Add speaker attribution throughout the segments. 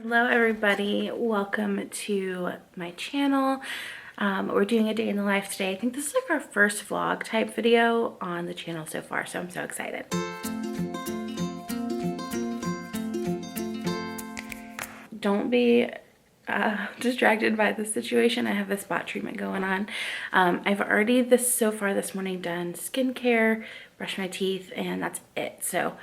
Speaker 1: Hello everybody, welcome to my channel. We're doing a day in the life today. I think this is like our first vlog type video on the channel so far, so I'm so excited. Don't be distracted by the situation. I have a spot treatment going on. I've already so far this morning done skincare, brushed my teeth, and that's it. So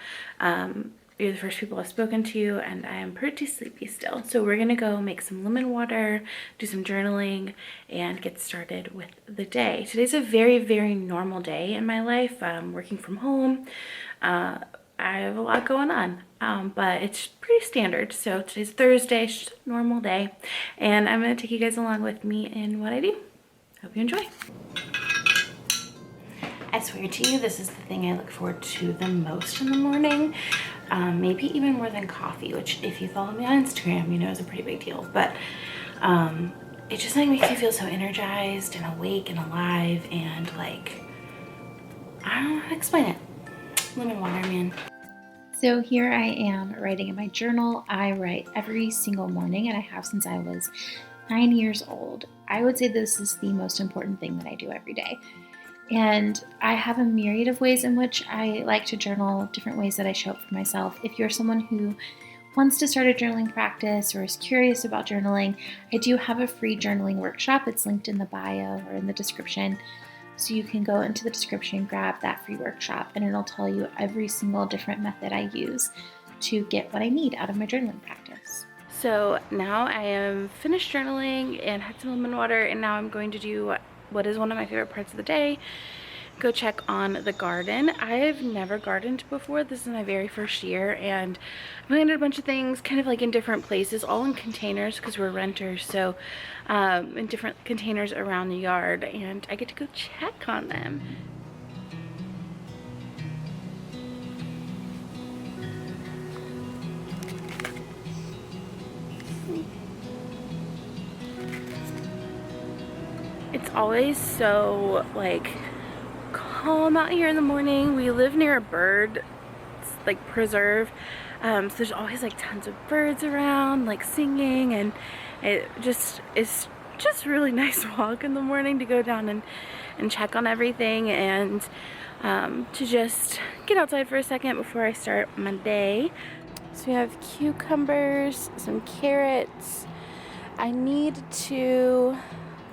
Speaker 1: you're the first people I've spoken to, and I am pretty sleepy still. So we're gonna go make some lemon water, do some journaling, and get started with the day. Today's a very, very normal day in my life. I'm working from home. I have a lot going on, but it's pretty standard. So today's Thursday, it's just a normal day, and I'm gonna take you guys along with me in what I do. Hope you enjoy. I swear to you, this is the thing I look forward to the most in the morning. Maybe even more than coffee, which if you follow me on Instagram, you know is a pretty big deal. But it just like makes me feel so energized and awake and alive, and like, I don't know how to explain it. Lemon water, man.
Speaker 2: So here I am writing in my journal. I write every single morning, and I have since I was 9 years old. I would say this is the most important thing that I do every day. And I have a myriad of ways in which I like to journal, different ways that I show up for myself. If you're someone who wants to start a journaling practice or is curious about journaling, I do have a free journaling workshop. It's linked in the bio or in the description. So you can go into the description, grab that free workshop, and it'll tell you every single different method I use to get what I need out of my journaling practice.
Speaker 1: So now I am finished journaling and had some lemon water, and now I'm going to do what is one of my favorite parts of the day. Go check on the garden. I've never gardened before. This is my very first year, and I planted a bunch of things kind of like in different places, all in containers because we're renters, so in different containers around the yard, and I get to go check on them. It's always so like calm out here in the morning. We live near a bird like preserve, so there's always like tons of birds around like singing, and it just is just really nice walk in the morning to go down and check on everything, and to just get outside for a second before I start my day. So we have cucumbers, some carrots. I need to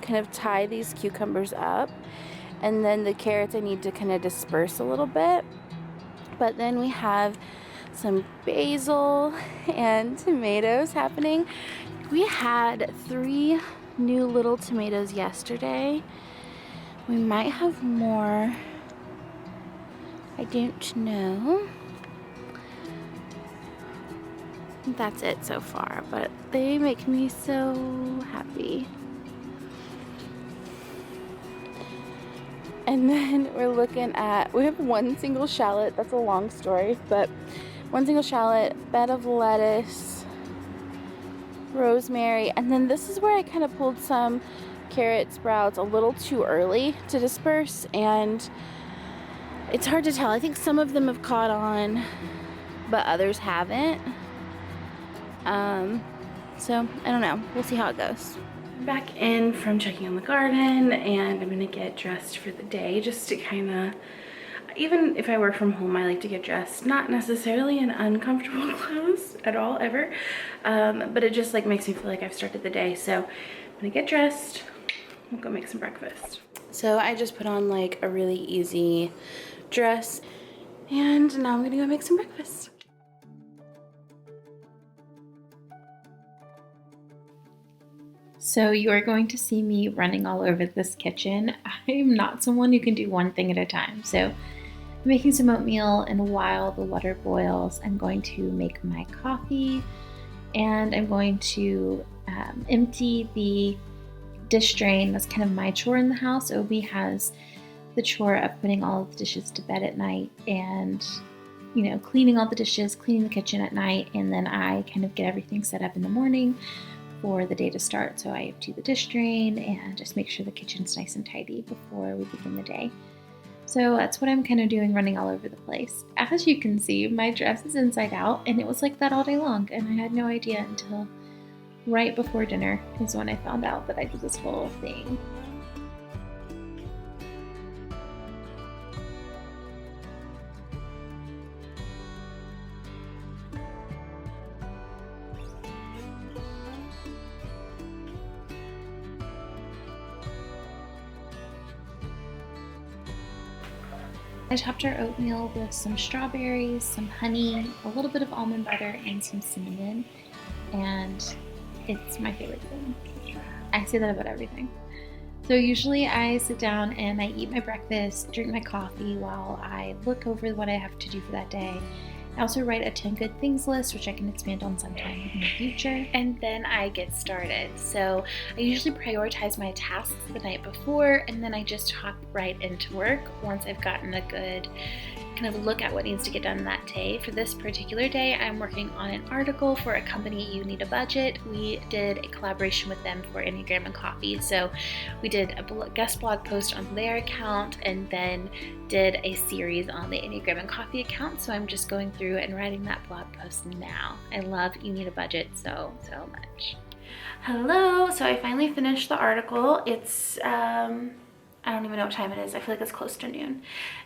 Speaker 1: kind of tie these cucumbers up, and then the carrots I need to kind of disperse a little bit. But then we have some basil and tomatoes happening. We had 3 new little tomatoes yesterday. We might have more. I don't know. That's it so far, but they make me so happy. And then we're looking at, we have 1 single shallot. That's a long story, but 1 single shallot, bed of lettuce, rosemary, and then this is where I kind of pulled some carrot sprouts a little too early to disperse, and it's hard to tell. I think some of them have caught on, but others haven't. So I don't know. We'll see how it goes. Back in from checking on the garden, and I'm gonna get dressed for the day, just to kind of, even if I work from home, I like to get dressed not necessarily in uncomfortable clothes at all ever, but it just like makes me feel like I've started the day. So I'm gonna get dressed, we'll go make some breakfast. So I just put on like a really easy dress, and now I'm gonna go make some breakfast.
Speaker 2: So you are going to see me running all over this kitchen. I'm not someone who can do one thing at a time. So I'm making some oatmeal, and while the water boils, I'm going to make my coffee, and I'm going to empty the dish drain. That's kind of my chore in the house. Obi has the chore of putting all of the dishes to bed at night, and cleaning all the dishes, cleaning the kitchen at night, and then I kind of get everything set up in the morning for the day to start. So I empty the dish drain and just make sure the kitchen's nice and tidy before we begin the day. So that's what I'm kind of doing, running all over the place. As you can see, my dress is inside out, and it was like that all day long, and I had no idea until right before dinner is when I found out that I did this whole thing. I topped our oatmeal with some strawberries, some honey, a little bit of almond butter, and some cinnamon, and it's my favorite thing. I say that about everything. So usually I sit down and I eat my breakfast, drink my coffee while I look over what I have to do for that day. I also write a 10 good things list, which I can expand on sometime in the future, and then I get started. So I usually prioritize my tasks the night before, and then I just hop right into work once I've gotten a good kind of look at what needs to get done that day. For this particular day, I'm working on an article for a company, You Need a Budget. We did a collaboration with them for Enneagram Coffee. So we did a guest blog post on their account and then did a series on the Enneagram Coffee account. So I'm just going through and writing that blog post now. I love You Need a Budget so much.
Speaker 1: Hello, so I finally finished the article. It's, I don't even know what time it is. I feel like it's close to noon.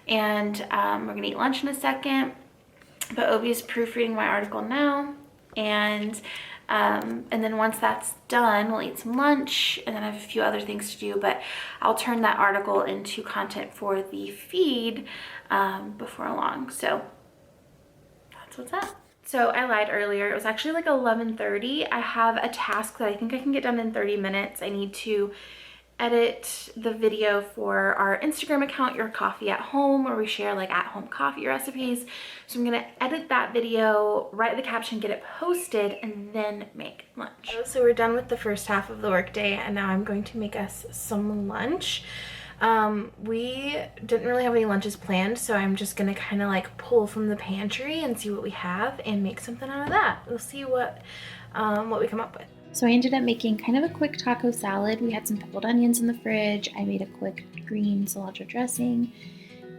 Speaker 1: And we're gonna eat lunch in a second. But Obi's proofreading my article now. And then once that's done, we'll eat some lunch. And then I have a few other things to do. But I'll turn that article into content for the feed before long. So that's what's up. So I lied earlier. It was actually like 11:30. I have a task that I think I can get done in 30 minutes. I need to edit the video for our Instagram account, Your Coffee at Home, where we share like at-home coffee recipes. So I'm gonna edit that video, write the caption, get it posted, and then make lunch. So we're done with the first half of the workday, and now I'm going to make us some lunch. We didn't really have any lunches planned, so I'm just gonna kind of like pull from the pantry and see what we have and make something out of that. We'll see what we come up with.
Speaker 2: So I ended up making kind of a quick taco salad. We had some pickled onions in the fridge. I made a quick green cilantro dressing.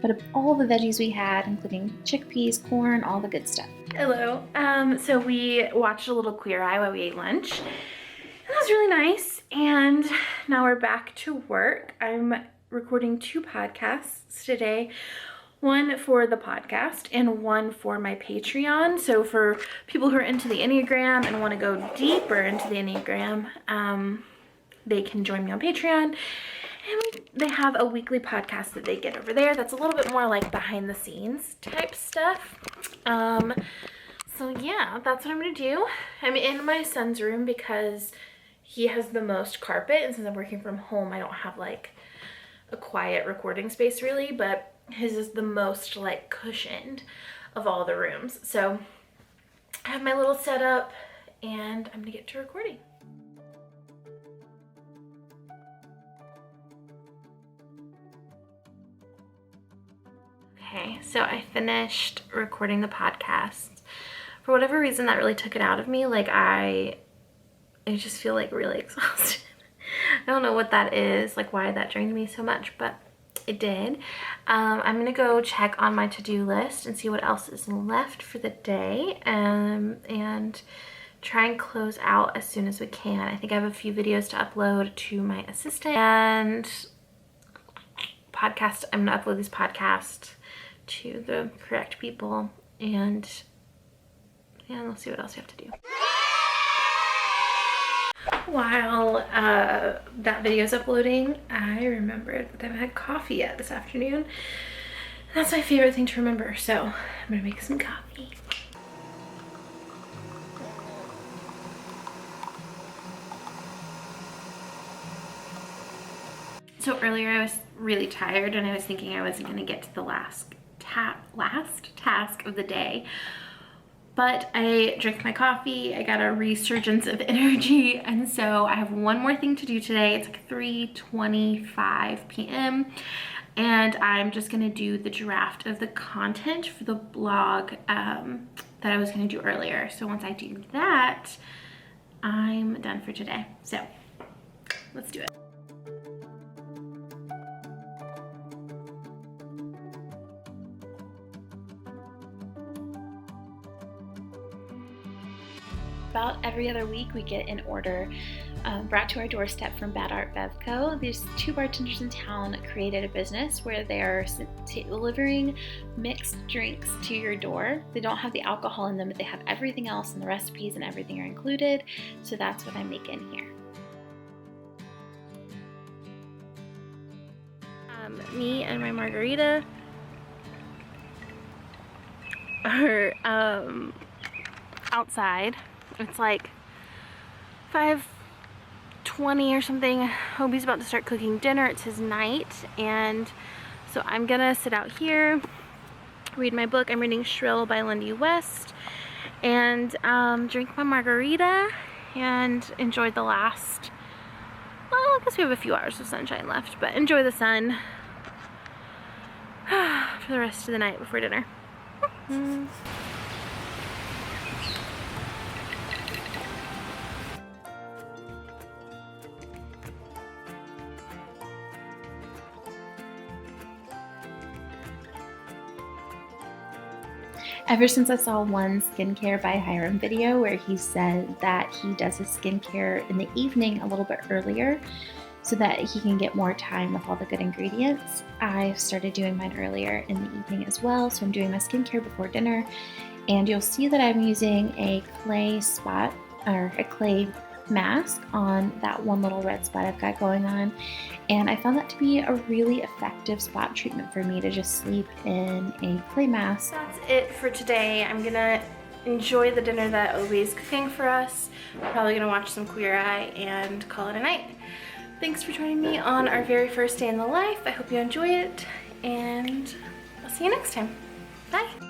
Speaker 2: But all the veggies we had, including chickpeas, corn, all the good stuff.
Speaker 1: Hello. So we watched a little Queer Eye while we ate lunch. That was really nice. And now we're back to work. I'm recording 2 podcasts today. One for the podcast and one for my Patreon. So for people who are into the Enneagram and want to go deeper into the Enneagram, they can join me on Patreon. And they have a weekly podcast that they get over there that's a little bit more like behind the scenes type stuff. So yeah, that's what I'm going to do. I'm in my son's room because he has the most carpet. And since I'm working from home, I don't have like a quiet recording space really, but his is the most like cushioned of all the rooms. So I have my little setup and I'm gonna get to recording. Okay, so I finished recording the podcast. For whatever reason that really took it out of me. Like I just feel like really exhausted. I don't know what that is, like why that drained me so much, but it did. I'm gonna go check on my to-do list and see what else is left for the day, and try and close out as soon as we can. I think I have a few videos to upload to my assistant and podcast. I'm gonna upload this podcast to the correct people, and yeah, we'll see what else we have to do. While that video is uploading, I remembered that I haven't had coffee yet this afternoon. That's my favorite thing to remember, so I'm gonna make some coffee. So earlier I was really tired and I was thinking I wasn't gonna get to the last task of the day. But I drank my coffee, I got a resurgence of energy, and so I have one more thing to do today. It's like 3:25 p.m. and I'm just gonna do the draft of the content for the blog that I was gonna do earlier. So once I do that, I'm done for today. So let's do it.
Speaker 2: about every other week we get an order brought to our doorstep from Bad Art Bev Co. There's 2 bartenders in town that created a business where they're delivering mixed drinks to your door. They don't have the alcohol in them, but they have everything else, and the recipes and everything are included. So that's what I'm making here.
Speaker 1: Me and my margarita are outside. It's like 5:20 or something. Hobie's about to start cooking dinner. It's his night, and so I'm gonna sit out here, read my book. I'm reading Shrill by Lindy West, and drink my margarita and enjoy the last, well, I guess we have a few hours of sunshine left, but enjoy the sun for the rest of the night before dinner.
Speaker 2: Ever since I saw one skincare by Hiram video where he said that he does his skincare in the evening a little bit earlier so that he can get more time with all the good ingredients, I started doing mine earlier in the evening as well. So I'm doing my skincare before dinner, and you'll see that I'm using a clay spot or a clay mask on that one little red spot I've got going on, and I found that to be a really effective spot treatment for me, to just sleep in a clay mask.
Speaker 1: That's it for today. I'm gonna enjoy the dinner that Obi's cooking for us. We're probably gonna watch some Queer Eye and call it a night. Thanks for joining me on our very first day in the life. I hope you enjoy it, and I'll see you next time. Bye.